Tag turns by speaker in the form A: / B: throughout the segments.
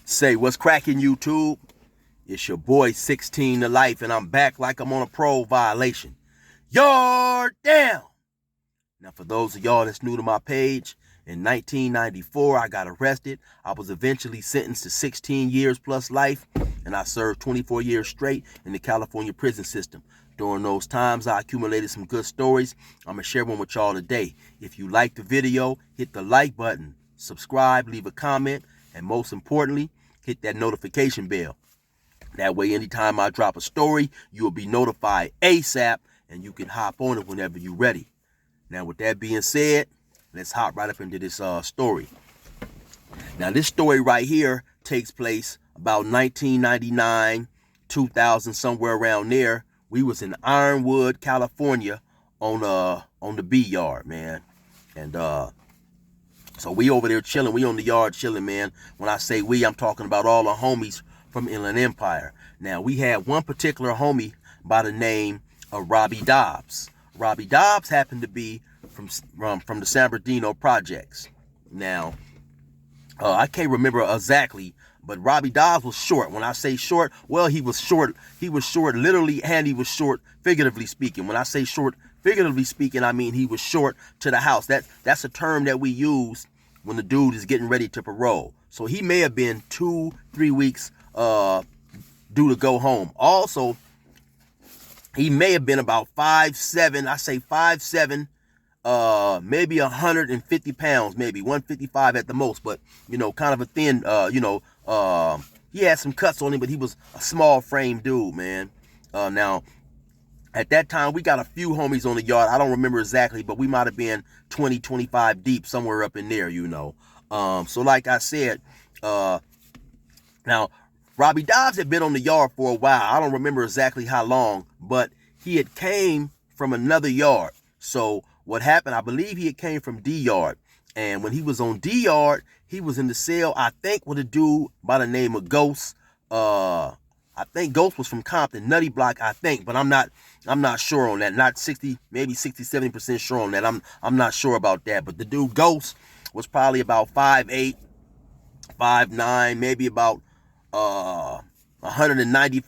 A: Say, what's cracking, YouTube? It's your boy 16 to life, and I'm back like I'm on a parole violation. Yard down! Now, for those of y'all that's new to my page, in 1994, I got arrested. I was eventually sentenced to 16 years plus life, and I served 24 years straight in the California prison system. During those times, I accumulated some good stories. I'm going to share one with y'all today. If you like the video, hit the like button, subscribe, leave a comment, and most importantly, hit that notification bell. That way, anytime I drop a story, you will be notified ASAP, and you can hop on it whenever you're ready. Now, with that being said, let's hop right up into this story. Now, this story right here takes place about 1999, 2000, somewhere around there. We was in Ironwood, California, on the B yard, man, and so we over there chilling. We on the yard chilling, man. When I say we, I'm talking about all the homies from Inland Empire. Now, we had one particular homie by the name of Robbie Dobbs. Robbie Dobbs happened to be from the San Bernardino projects. Now, I can't remember exactly, but Robbie Dobbs was short. When I say short, well, he was short. He was short literally, and he was short figuratively speaking. When I say short figuratively speaking, I mean he was short to the house. That's a term that we use when the dude is getting ready to parole. So he may have been 2-3 weeks due to go home. Also, he may have been about 5'7", I say 5'7", maybe 150 pounds, maybe 155 at the most, but, you know, kind of a thin, he had some cuts on him, but he was a small frame dude, man. Now, at that time, we got a few homies on the yard. I don't remember exactly, but we might have been 20, 25 deep, somewhere up in there, you know. So like I said, now, Robbie Dobbs had been on the yard for a while. I don't remember exactly how long, but he had came from another yard. So what happened, I believe he had came from D yard. And when he was on D yard, he was in the cell, I think, with a dude by the name of Ghost. I think Ghost was from Compton, Nutty Block, I think, but I'm not sure on that. Not 60, maybe 60, 70% sure on that. I'm not sure about that. But the dude Ghost was probably about 5'8", 5'9", maybe about 190,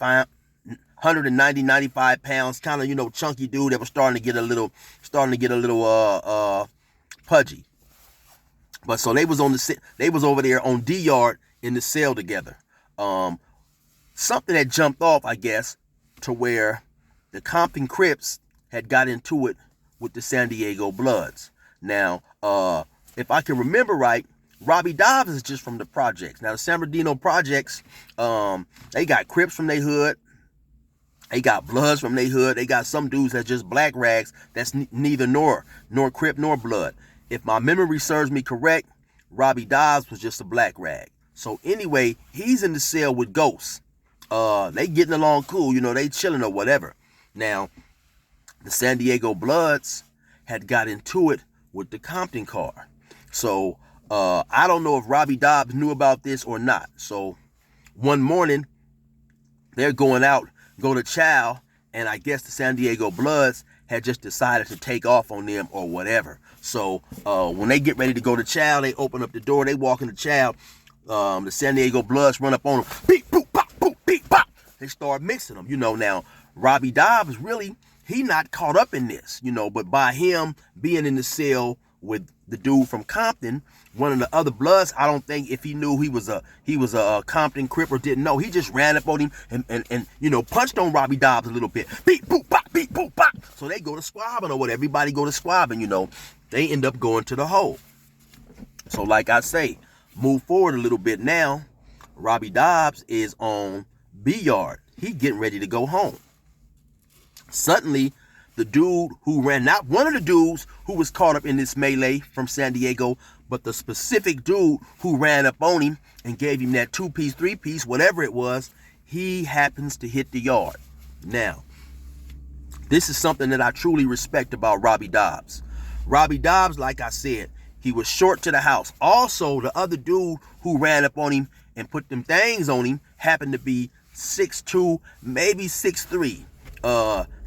A: 95 pounds, kind of, you know, chunky dude that was starting to get a little pudgy. But so they was over there on D yard in the cell together. Something that jumped off, I guess, to where the Compton Crips had got into it with the San Diego Bloods. Now, if I can remember right, Robbie Dobbs is just from the projects. Now, the San Bernardino projects, they got Crips from their hood. They got Bloods from their hood. They got some dudes that's just black rags. That's neither nor Crip nor Blood. If my memory serves me correct, Robbie Dobbs was just a black rag. So anyway, he's in the cell with Ghosts. They getting along cool, you know, they chilling or whatever. Now, the San Diego Bloods had got into it with the Compton car. So, I don't know if Robbie Dobbs knew about this or not. So, one morning, they're going to chow, and I guess the San Diego Bloods had just decided to take off on them or whatever. So, when they get ready to go to chow, they open up the door, they walk into chow, the San Diego Bloods run up on them, beep, boop, pop, boop, beep, pop. They start mixing them, you know. Now, Robbie Dobbs, really, he not caught up in this, you know, but by him being in the cell with the dude from Compton, one of the other Bloods, I don't think if he knew he was a Compton Crip or didn't know, he just ran up on him and you know, punched on Robbie Dobbs a little bit. Beep, boop, pop, beep, boop, pop. So they go to squabbing or whatever. Everybody go to squabbing, you know. They end up going to the hole. So like I say, move forward a little bit now. Robbie Dobbs is on B yard. He getting ready to go home. Suddenly, the dude who ran, not one of the dudes who was caught up in this melee from San Diego, but the specific dude who ran up on him and gave him that 2-piece, 3-piece, whatever it was, he happens to hit the yard. Now, this is something that I truly respect about Robbie Dobbs. Robbie Dobbs, like I said, he was short to the house. Also, the other dude who ran up on him and put them things on him happened to be 6'2", maybe 6'3",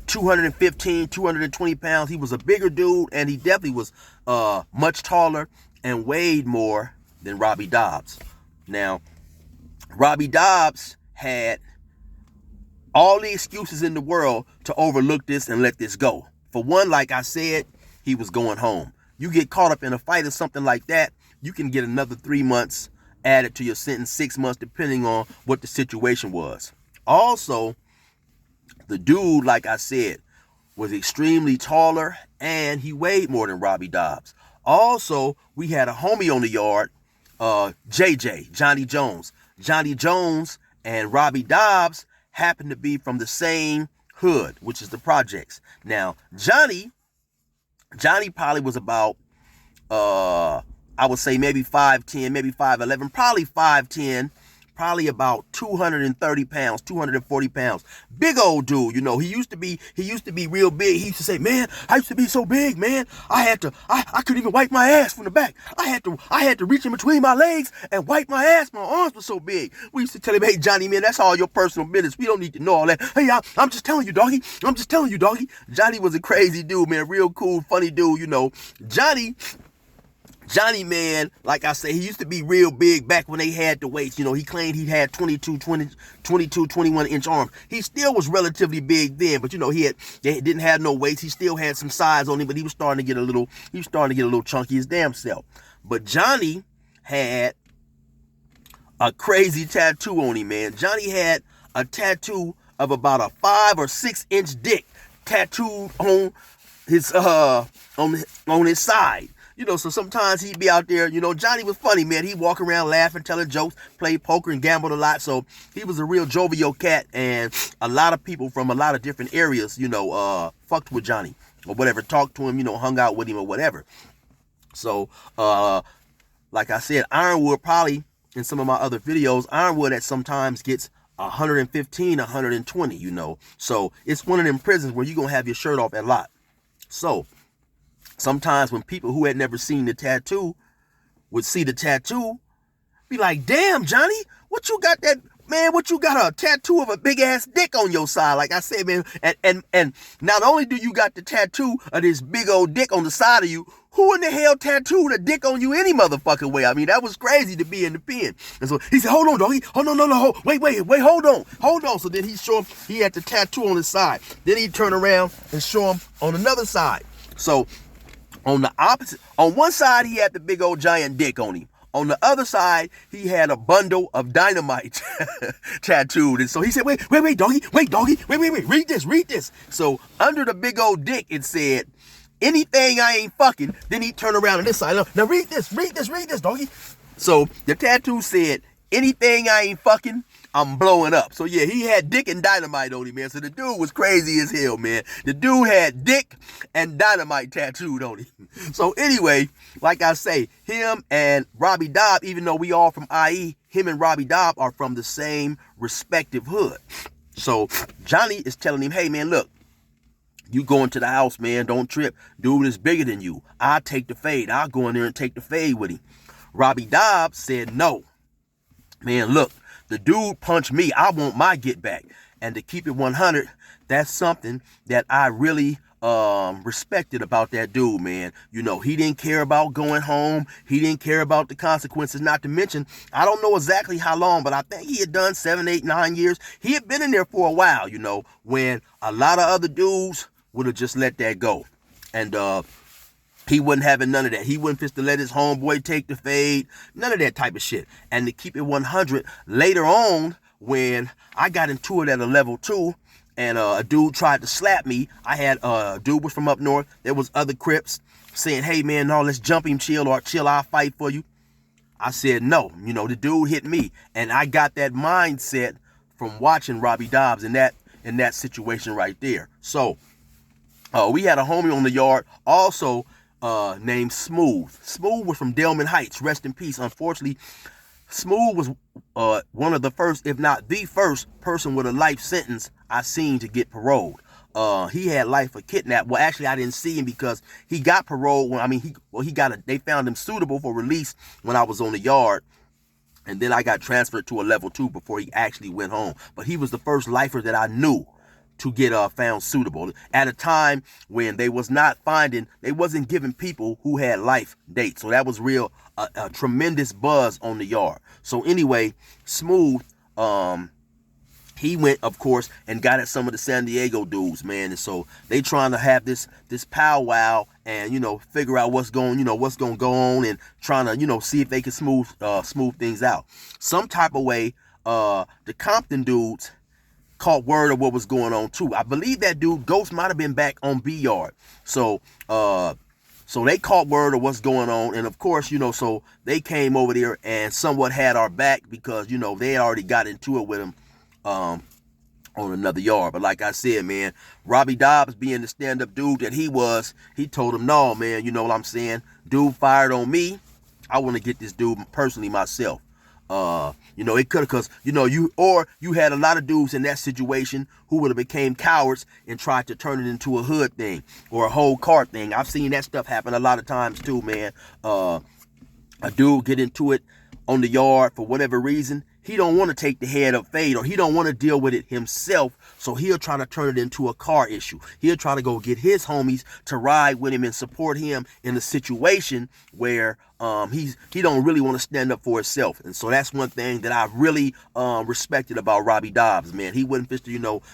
A: 215, 220 pounds. He was a bigger dude, and he definitely was much taller and weighed more than Robbie Dobbs. Now, Robbie Dobbs had all the excuses in the world to overlook this and let this go. For one, like I said, he was going home. You get caught up in a fight or something like that, you can get another 3 months added to your sentence, 6 months, depending on what the situation was. Also, the dude, like I said, was extremely taller and he weighed more than Robbie Dobbs. Also, we had a homie on the yard, JJ, Johnny Jones. Johnny Jones and Robbie Dobbs happened to be from the same hood, which is the projects. Now, Johnny probably was about, I would say maybe 5'10", maybe 5'11", probably 5'10", probably about 230 pounds, 240 pounds. Big old dude, you know. He used to be real big. He used to say, man, I used to be so big, man. I couldn't even wipe my ass from the back. I had to reach in between my legs and wipe my ass. My arms were so big. We used to tell him, hey, Johnny, man, that's all your personal business. We don't need to know all that. Hey, I'm just telling you, doggy. I'm just telling you, doggy. Johnny was a crazy dude, man. Real cool, funny dude, you know. Johnny, man, like I say, he used to be real big back when they had the weights. You know, he claimed he had 22, 21 inch arms. He still was relatively big then, but you know, they didn't have no weights. He still had some size on him, but he was starting to get a little chunky his damn self. But Johnny had a crazy tattoo on him, man. Johnny had a tattoo of about a 5 or 6 inch dick tattooed on his side. You know, so sometimes he'd be out there, you know, Johnny was funny, man. He'd walk around laughing, telling jokes, played poker and gambled a lot. So he was a real jovial cat, and a lot of people from a lot of different areas, you know, fucked with Johnny or whatever, talked to him, you know, hung out with him or whatever. So, like I said, Ironwood probably, in some of my other videos, Ironwood at sometimes gets 115, 120, you know. So it's one of them prisons where you're going to have your shirt off a lot. So sometimes when people who had never seen the tattoo would see the tattoo, be like, damn, Johnny, what you got a tattoo of a big ass dick on your side? Like I said, man, and not only do you got the tattoo of this big old dick on the side of you, who in the hell tattooed a dick on you any motherfucking way? I mean, that was crazy to be in the pen. And so he said, hold on, doggy. Oh, no, wait, hold on. So then he show him, he had the tattoo on his side. Then he'd turn around and show him on another side. So on the opposite, on one side, he had the big old giant dick on him. On the other side, he had a bundle of dynamite tattooed. And so he said, wait, doggy, read this. So under the big old dick, it said, anything I ain't fucking. Then he turned around on this side. Now read this, doggy. So the tattoo said, anything I ain't fucking, I'm blowing up. So yeah, he had dick and dynamite on him, man. So the dude was crazy as hell, man. The dude had dick and dynamite tattooed on him. So anyway, like I say, him and Robbie Dobbs, even though we all from IE, him and Robbie Dobbs are from the same respective hood. So Johnny is telling him, hey man, look, you go into the house, man, don't trip. Dude is bigger than you. I'll take the fade. I'll go in there and take the fade with him. Robbie Dobbs said, no. Man, look, the dude punched me. I want my get back. And to keep it 100, that's something that I really respected about that dude, man. You know, he didn't care about going home. He didn't care about the consequences. Not to mention, I don't know exactly how long, but I think he had done 7, 8, 9 years. He had been in there for a while, you know, when a lot of other dudes would have just let that go. And he wasn't having none of that. He wouldn't just to let his homeboy take the fade. None of that type of shit. And to keep it 100, later on, when I got into it at a level 2, and a dude tried to slap me, I had a dude was from up north. There was other Crips saying, hey man, no, let's jump him, chill, I'll fight for you. I said no. You know, the dude hit me. And I got that mindset from watching Robbie Dobbs in that situation right there. So we had a homie on the yard also named Smooth. Smooth was from Delman Heights. Rest in peace. Unfortunately, Smooth was one of the first, if not the first, person with a life sentence I seen to get paroled. He had life for kidnap. Well, actually, I didn't see him because he got paroled when they found him suitable for release when I was on the yard. And then I got transferred to a level 2 before he actually went home. But he was the first lifer that I knew to get found suitable at a time when they wasn't giving people who had life dates. So that was real, a tremendous buzz on the yard. So anyway, Smooth, he went, of course, and got at some of the San Diego dudes, man. And so they trying to have this powwow and, figure out what's going to go on, and trying to, see if they can smooth things out. Some type of way, the Compton dudes caught word of what was going on too. I believe that dude Ghost might have been back on B Yard. So they caught word of what's going on, and of course, so they came over there and somewhat had our back because, they had already got into it with him on another yard. But like I said, man, Robbie Dobbs, being the stand-up dude that he was, he told him, no, man, you know what I'm saying? Dude fired on me. I want to get this dude personally myself. It could have, because, you had a lot of dudes in that situation who would have became cowards and tried to turn it into a hood thing or a whole car thing. I've seen that stuff happen a lot of times too, man. A dude get into it on the yard for whatever reason. He don't want to take the head of fade, or he don't want to deal with it himself, so he'll try to turn it into a car issue. He'll try to go get his homies to ride with him and support him in a situation where he don't really want to stand up for himself. And so that's one thing that I really respected about Robbie Dobbs, man. He wouldn't just,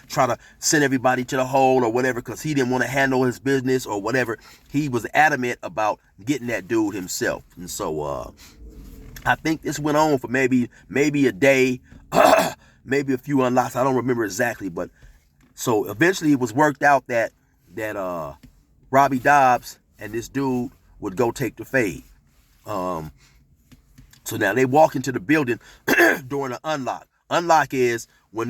A: try to send everybody to the hole or whatever because he didn't want to handle his business or whatever. He was adamant about getting that dude himself. And so I think this went on for maybe a day, maybe a few unlocks. I don't remember exactly, but so eventually it was worked out that Robbie Dobbs and this dude would go take the fade. So now they walk into the building during the unlock. Unlock is when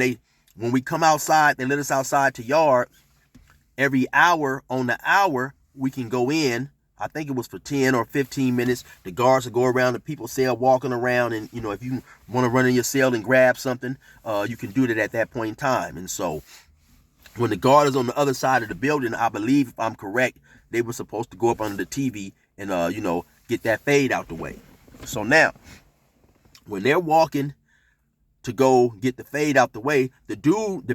A: we come outside, they let us outside to yard. Every hour on the hour we can go in. I think it was for 10 or 15 minutes. The guards will go around the people's cell walking around, and, if you want to run in your cell and grab something, you can do that at that point in time. And so when the guard is on the other side of the building, I believe, if I'm correct, they were supposed to go up under the TV and, get that fade out the way. So now, when they're walking to go get the fade out the way, the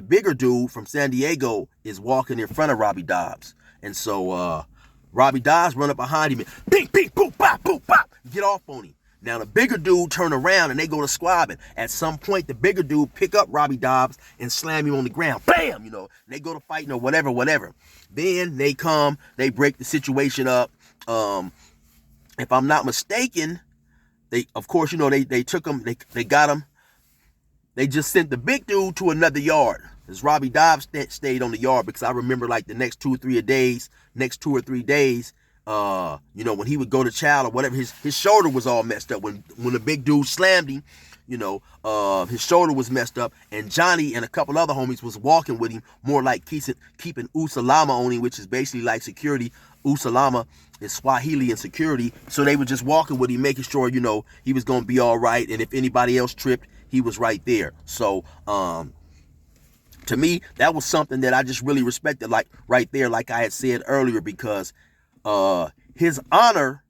A: bigger dude from San Diego is walking in front of Robbie Dobbs. And so, Robbie Dobbs run up behind him and bing, bing, boop, bop, get off on him. Now the bigger dude turn around and they go to squabbing. At some point, the bigger dude pick up Robbie Dobbs and slam him on the ground. Bam, and they go to fighting or whatever. Then they come, they break the situation up. If I'm not mistaken, they took him, they got him. They just sent the big dude to another yard. As Robbie Dobbs stayed on the yard, because I remember like the next 2 or 3 days, when he would go to child or whatever, his shoulder was all messed up. When the big dude slammed him, his shoulder was messed up, and Johnny and a couple other homies was walking with him, more like keeping usalama on him, which is basically like security. Usalama is Swahili and security. So they were just walking with him, making sure, he was going to be all right. And if anybody else tripped, he was right there. So, to me, that was something that I just really respected, like right there, like I had said earlier, because his honor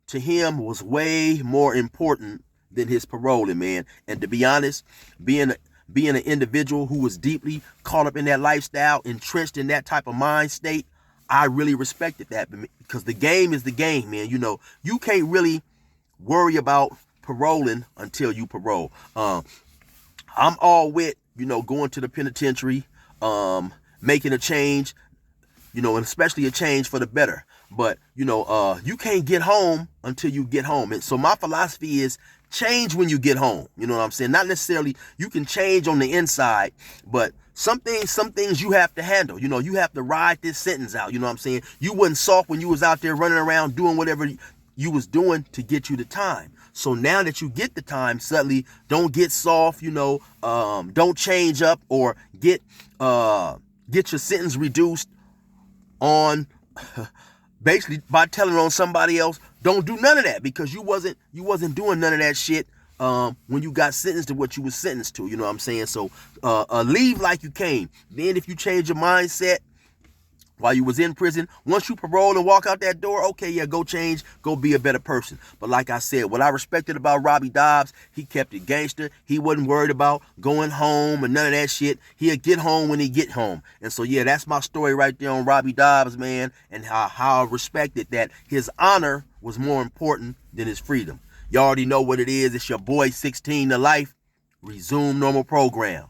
A: to him was way more important than his paroling, man. And to be honest, being an individual who was deeply caught up in that lifestyle, entrenched in that type of mind state, I really respected that, because the game is the game, man. You can't really worry about paroling until you parole. I'm all with, going to the penitentiary, making a change, and especially a change for the better. But, you can't get home until you get home. And so my philosophy is change when you get home. You know what I'm saying? Not necessarily you can change on the inside, but some things you have to handle. You have to ride this sentence out. You know what I'm saying? You wasn't soft when you was out there running around doing whatever you was doing to get you the time. So now that you get the time, suddenly don't get soft, don't change up or get your sentence reduced on basically by telling on somebody else. Don't do none of that, because you wasn't doing none of that shit when you got sentenced to what you was sentenced to. You know what I'm saying? So leave like you came. Then if you change your mindset, while you was in prison. Once you parole and walk out that door, okay, yeah, go change, go be a better person. But like I said, what I respected about Robbie Dobbs, he kept it gangster. He wasn't worried about going home and none of that shit. He'll get home when he get home. And so, yeah, that's my story right there on Robbie Dobbs, man, and how I respected that his honor was more important than his freedom. You already know what it is. It's your boy 16 to life. Resume normal program.